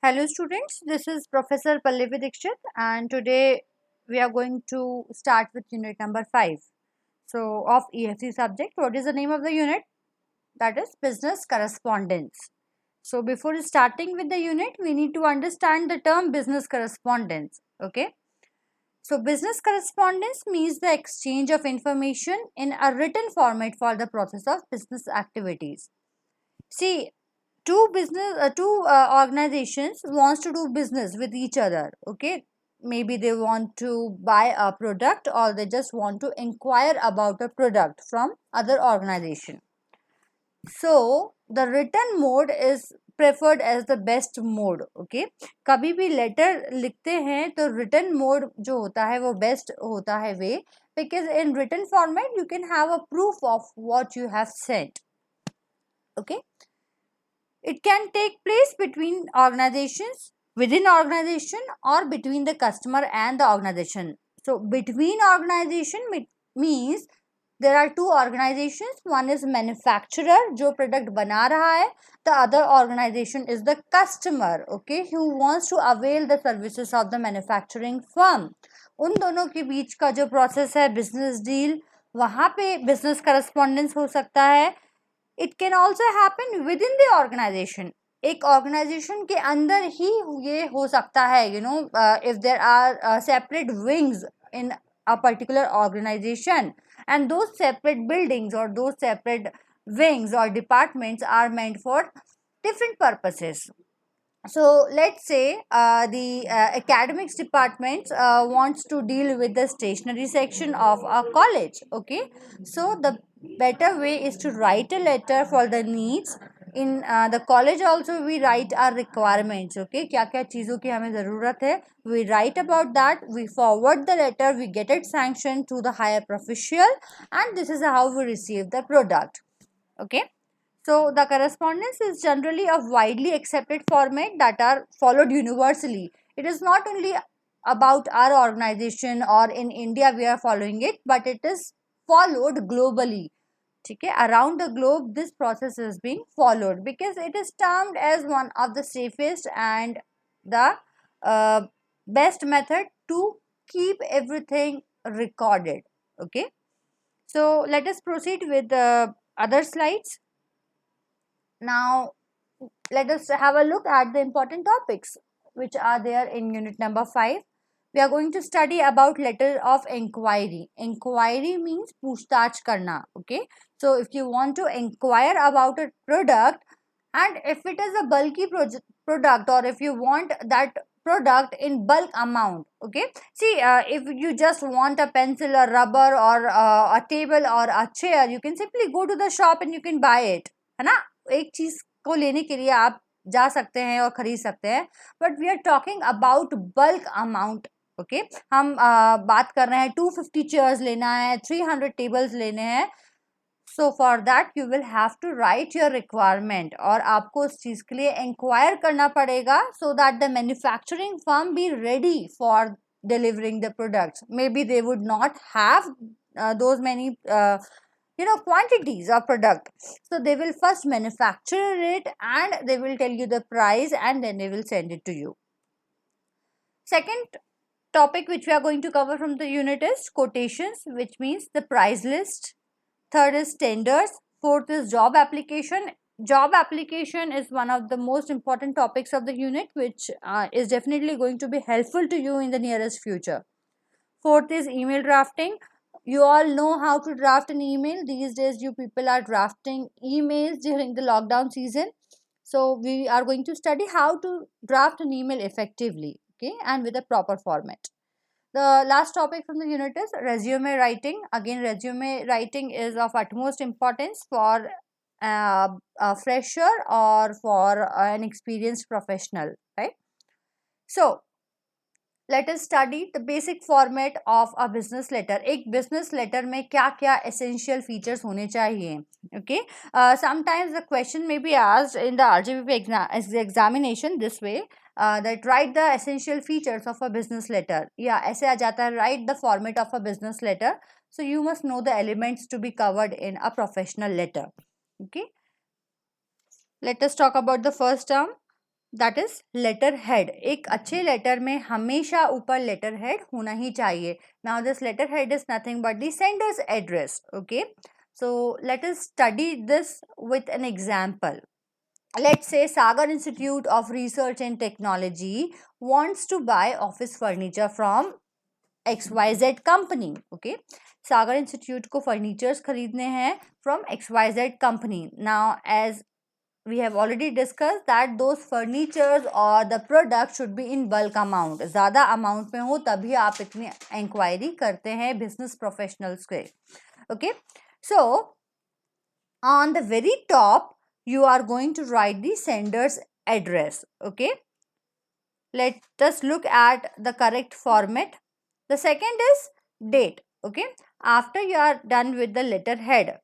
Hello students, this is Professor PALLAVI DIXIT and today we are going to start with unit number 5. So of EFC subject, what is the name of the unit? That is business correspondence. So before starting with the unit, we need to understand the term business correspondence. Okay. So business correspondence means the exchange of information in a written format for the process of business activities. See, two organizations wants to do business with each other. Okay, maybe they want to buy a product or they just want to inquire about a product from other organization. So the written mode is preferred as the best mode. Okay, कभी भी letter लिखते हैं तो written mode जो होता है वो best होता है वे, because in written format you can have a proof of what you have sent. Okay, it can take place between organizations, within organization, or between the customer and the organization. So between organization means there are two organizations. One is manufacturer जो product बना रहा है. The other organization is the customer, okay, who wants to avail the services of the manufacturing firm. उन दोनों के बीच का जो process है business deal, वहाँ पे business correspondence हो सकता है. It can also happen within the organization. एक organization के अंदर ही ये हो सकता है, if there are separate wings in a particular organization and those separate buildings or those separate wings or departments are meant for different purposes. So let's say the academics department wants to deal with the stationery section of a college. Okay, so the better way is to write a letter for the needs. In the college also we write our requirements. Okay, क्या क्या चीज़ों की हमें ज़रूरत है, we write about that, we forward the letter, we get it sanctioned to the higher official, and this is how we receive the product. Okay, so the correspondence is generally a widely accepted format that are followed universally. It is not only about our organization or in India we are following it, but it is followed globally. Okay, around the globe this process is being followed because it is termed as one of the safest and the best method to keep everything recorded. Okay, so let us proceed with the other slides. Now, let us have a look at the important topics which are there in unit number 5. We are going to study about letter of inquiry. Inquiry means पूछताछ करना. Okay. So, if you want to inquire about a product and if it is a bulky product or if you want that product in bulk amount. Okay. See, if you just want a pencil or rubber or a table or a chair, you can simply go to the shop and you can buy it. है ना, एक चीज को लेने के लिए आप जा सकते हैं और खरीद सकते हैं, but we are talking about bulk amount. Okay, हम बात कर रहे हैं 250 चेयर्स लेना है, 300 टेबल्स लेने हैं. So for that you will have to write your requirement और आपको उस चीज के लिए इंक्वायर करना पड़ेगा so that the manufacturing firm be ready for delivering the products. Maybe they would not have those many quantities of product, so they will first manufacture it and they will tell you the price and then they will send it to you. Second topic which we are going to cover from the unit is quotations, which means the price list. Third is tenders. Fourth is job application. Job application is one of the most important topics of the unit, which is definitely going to be helpful to you in the nearest future. Fourth is email drafting. You all know how to draft an email. These days you people are drafting emails during the lockdown season. So we are going to study how to draft an email effectively, okay, and with a proper format. The last topic from the unit is resume writing. Again, resume writing is of utmost importance for a fresher or for an experienced professional, right? So let us study the basic format of a business letter. एक business letter में क्या क्या essential features होने चाहिए. Okay, sometimes the question may be asked in the RGP examination this way, that write the essential features of a business letter. या ऐसे आ जाता है, write the format of a business letter. So you must know the elements to be covered in a professional letter. Okay, let us talk about the first term. That is letter head. एक अच्छे letter में हमेशा ऊपर letter head होना ही चाहिए. Now this letter head is nothing but the sender's address. Okay, so let us study this with an example. Let's say Sagar Institute of Research and Technology wants to buy office furniture from XYZ company. Okay, Sagar Institute को furnitures खरीदने हैं from XYZ company. Now as we have already discussed that those furnitures or the product should be in bulk amount. ज़्यादा amount में हो तभी आप इतनी inquiry करते हैं business professionals के. Okay, so on the very top you are going to write the sender's address. Okay, let us look at the correct format. The second is date. Okay, after you are done with the letterhead,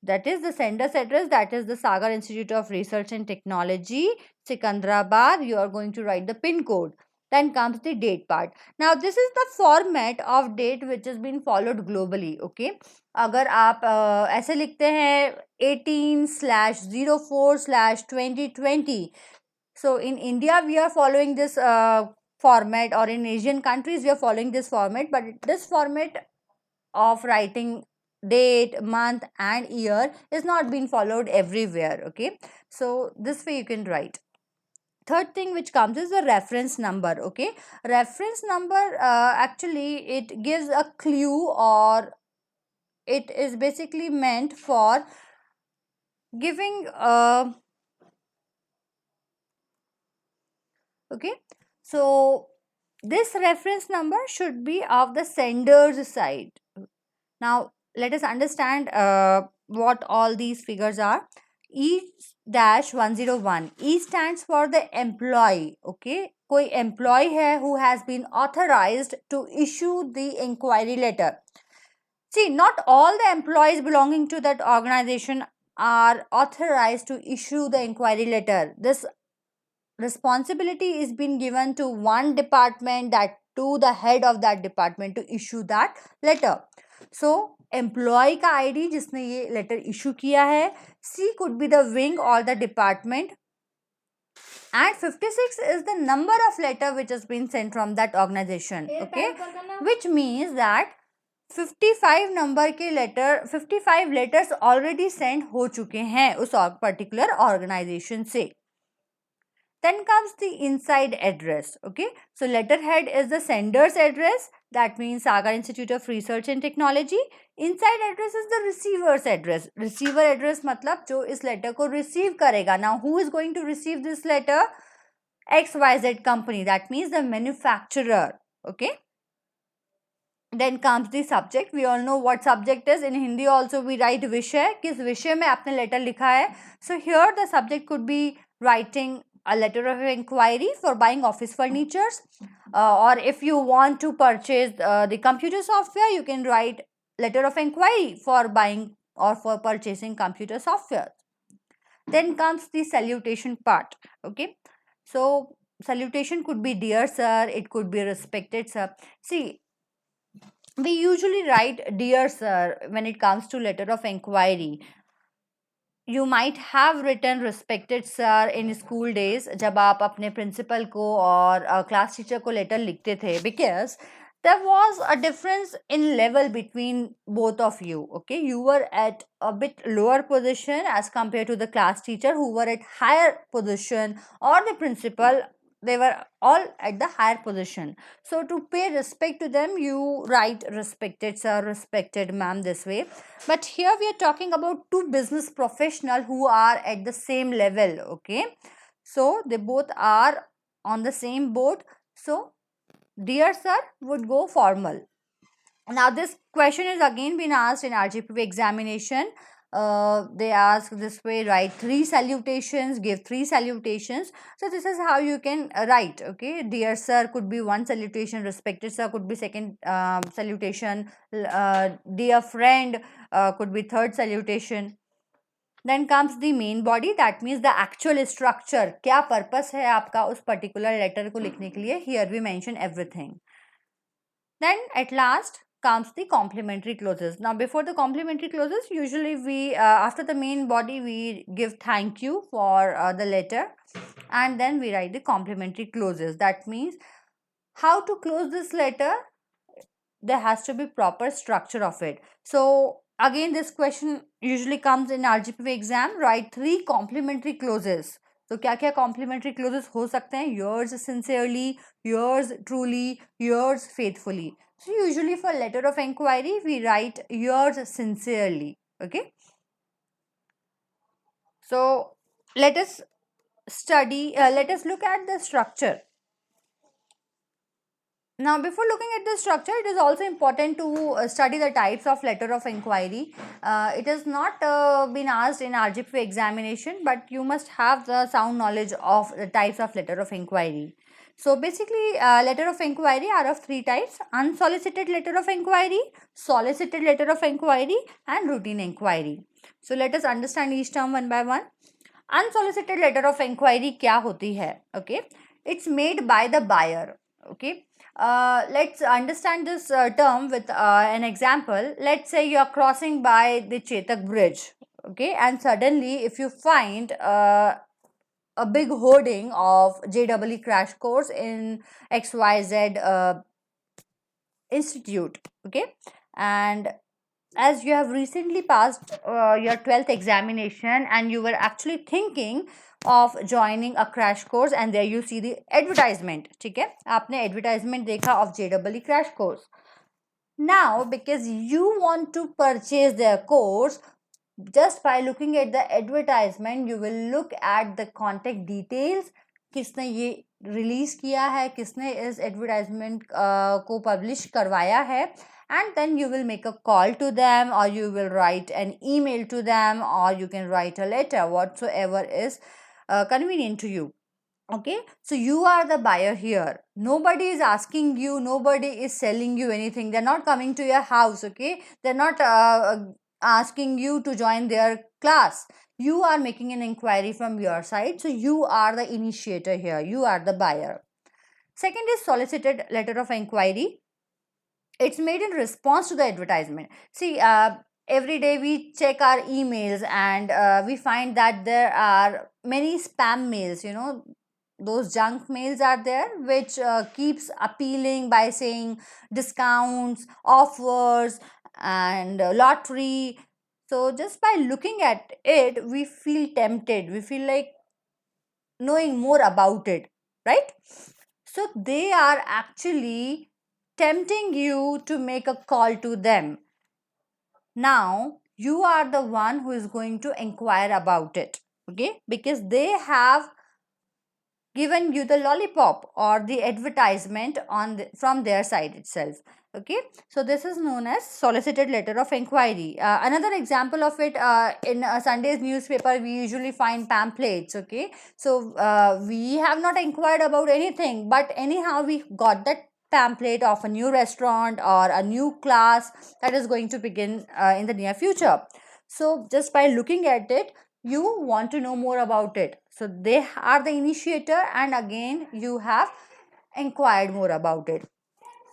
that is the sender's address, that is the Sagar Institute of Research and Technology, Sikandrabad, you are going to write the pin code. Then comes the date part. Now this is the format of date which has been followed globally. Okay, अगर आप ऐसे लिखते हैं 18/04/2020, so in India we are following this format, or in Asian countries we are following this format, but this format of writing date, month and year is not being followed everywhere. Okay, so this way you can write. Third thing which comes is the reference number. Okay, reference number actually it gives a clue, or it is basically meant for giving okay, so this reference number should be of the sender's side. Now let us understand what all these figures are. E-101, E stands for the employee. Okay, कोई employee है who has been authorized to issue the inquiry letter. See, not all the employees belonging to that organization are authorized to issue the inquiry letter. This responsibility is being given to one department, that to the head of that department to issue that letter. So employee का ID जिसने ये letter issue किया है, C could be the wing or the department, and 56 is the number of letter which has been sent from that organization. Okay, which means that 55 number के letter 55 letters already send हो चुके हैं उस particular organisation से. Then comes the inside address. Okay, so letterhead is the sender's address, that means Sagar Institute of Research and Technology. Inside address is the receiver's address. Receiver address मतलब जो इस letter को receive करेगा. Now who is going to receive this letter? XYZ company, that means the manufacturer. Okay, then comes the subject. We all know what subject is. In Hindi also we write विषय, किस विषय में आपने letter लिखा है. So here the subject could be writing a letter of inquiry for buying office furnitures, or if you want to purchase the computer software, you can write letter of inquiry for buying or for purchasing computer software. Then comes the salutation part. Okay, so salutation could be dear sir, it could be respected sir. See, we usually write dear sir when it comes to letter of inquiry. You might have written respected sir in school days जब आप अपने principal को और class teacher को letter लिखते थे, because there was a difference in level between both of you. Okay, you were at a bit lower position as compared to the class teacher who were at higher position, or the principal, they were all at the higher position. So to pay respect to them, you write respected sir, respected ma'am, this way. But here we are talking about two business professionals who are at the same level. Okay, so they both are on the same boat, so dear sir would go formal. Now this question is again been asked in RGPV examination. They ask this way, write 3 salutations, give 3 salutations. So this is how you can write. Okay, dear sir could be one salutation, respected sir could be second salutation, dear friend could be third salutation. Then comes the main body, that means the actual structure, क्या purpose है आपका उस particular letter को लिखने के लिए. Here we mention everything. Then at last comes the complementary clauses. Now before the complementary clauses, usually we after the main body we give thank you for the letter, and then we write the complementary clauses. That means how to close this letter, there has to be proper structure of it. So again, this question usually comes in RGP exam. Write 3 complementary clauses. तो क्या क्या complimentary clauses हो सकते हैं? Yours sincerely, yours truly, yours faithfully. So usually for letter of inquiry, we write yours sincerely. Okay. So let us let us look at the structure. Now, before looking at the structure, it is also important to study the types of letter of inquiry. It has not been asked in RGP examination, but you must have the sound knowledge of the types of letter of inquiry. So, basically, letter of inquiry are of 3 types: unsolicited letter of inquiry, solicited letter of inquiry, and routine inquiry. So, let us understand each term one by one. Unsolicited letter of inquiry क्या होती है? Okay, it's made by the buyer. Okay, let's understand this term with an example. Let's say you are crossing by the Chetak bridge, okay, and suddenly if you find a big hoarding of JEE crash course in XYZ institute, okay, and as you have recently passed your 12th examination and you were actually thinking of joining a crash course, and there you see the advertisement, ठीक है, आपने advertisement देखा of JEE crash course. Now because you want to purchase their course, just by looking at the advertisement you will look at the contact details, किसने ये release किया है, किसने इस एडवर्टाइजमेंट को पब्लिश करवाया है, and then you will make a call to them, or you will write an email to them, or you can write a letter, whatsoever is convenient to you. Okay, so you are the buyer here. Nobody is asking you, nobody is selling you anything. They're not coming to your house. Okay, they're not asking you to join their class. You are making an inquiry from your side, so you are the initiator here, you are the buyer. Second is solicited letter of inquiry. It's made in response to the advertisement. See, every day we check our emails, and we find that there are many spam mails, you know, those junk mails are there, which keeps appealing by saying discounts, offers, and lottery. So just by looking at it we feel tempted, we feel like knowing more about it, right? So they are actually tempting you to make a call to them. Now you are the one who is going to inquire about it, okay, because they have given you the lollipop or the advertisement from their side itself. Okay, so this is known as solicited letter of inquiry. Another example of it, in Sunday's newspaper we usually find pamphlets. Okay, so we have not inquired about anything, but anyhow we got that pamphlet of a new restaurant or a new class that is going to begin in the near future. So just by looking at it you want to know more about it, so they are the initiator, and again you have inquired more about it.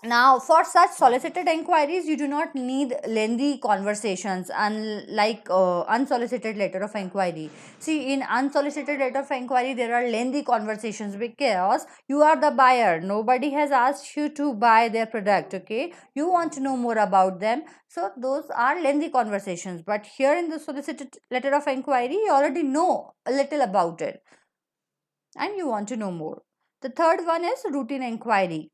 Now for such solicited inquiries you do not need lengthy conversations, unlike unsolicited letter of inquiry. See, in unsolicited letter of inquiry there are lengthy conversations because you are the buyer, nobody has asked you to buy their product. Okay, you want to know more about them, so those are lengthy conversations. But here in the solicited letter of inquiry you already know a little about it and you want to know more. The third one is routine inquiry.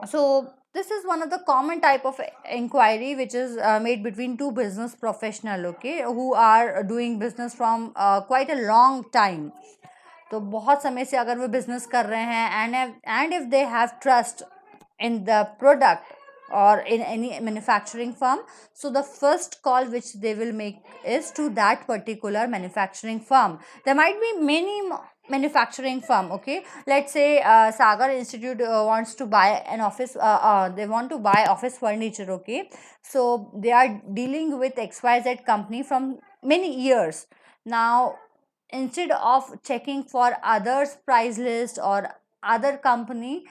So this is one of the common type of inquiry which is made between two business professional, okay, who are doing business from quite a long time. तो बहुत समय से अगर वो business कर रहे हैं and if they have trust in the product or in any manufacturing firm, so the first call which they will make is to that particular manufacturing firm. There might be many manufacturing firm. Okay, let's say Sagar Institute wants to buy an office, they want to buy office furniture. Okay, so they are dealing with XYZ company from many years. Now instead of checking for others price list or other company,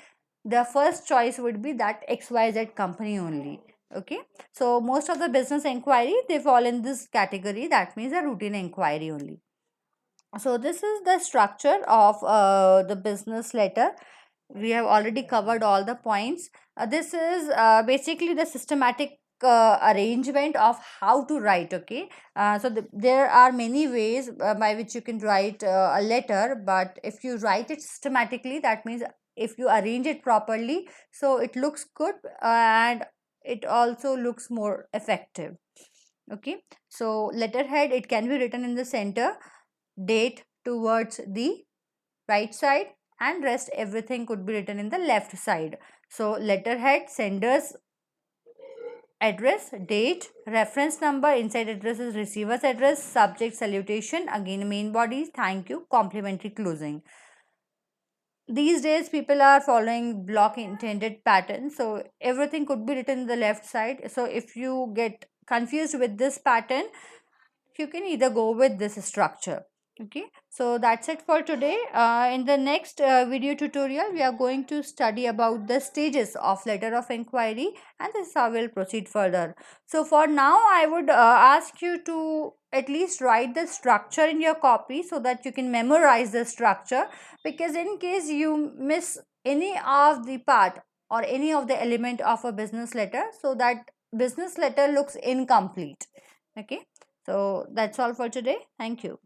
the first choice would be that XYZ company only. Okay, so most of the business inquiry they fall in this category, that means a routine inquiry only. So this is the structure of the business letter. We have already covered all the points. This is basically the systematic arrangement of how to write. Okay, there are many ways by which you can write a letter, but if you write it systematically, that means if you arrange it properly, so it looks good and it also looks more effective. Okay, so letterhead, it can be written in the center, date towards the right side, and rest everything could be written in the left side. So letterhead, sender's address, date, reference number, inside address is receiver's address, subject salutation, again main body, thank you, complimentary closing. These days people are following block intended pattern, so everything could be written in the left side. So if you get confused with this pattern, you can either go with this structure. Okay, so that's it for today. In the next video tutorial, we are going to study about the stages of letter of inquiry, and this is how we'll proceed further. So for now, I would ask you to at least write the structure in your copy so that you can memorize the structure, because in case you miss any of the part or any of the element of a business letter, so that business letter looks incomplete. Okay, so that's all for today. Thank you.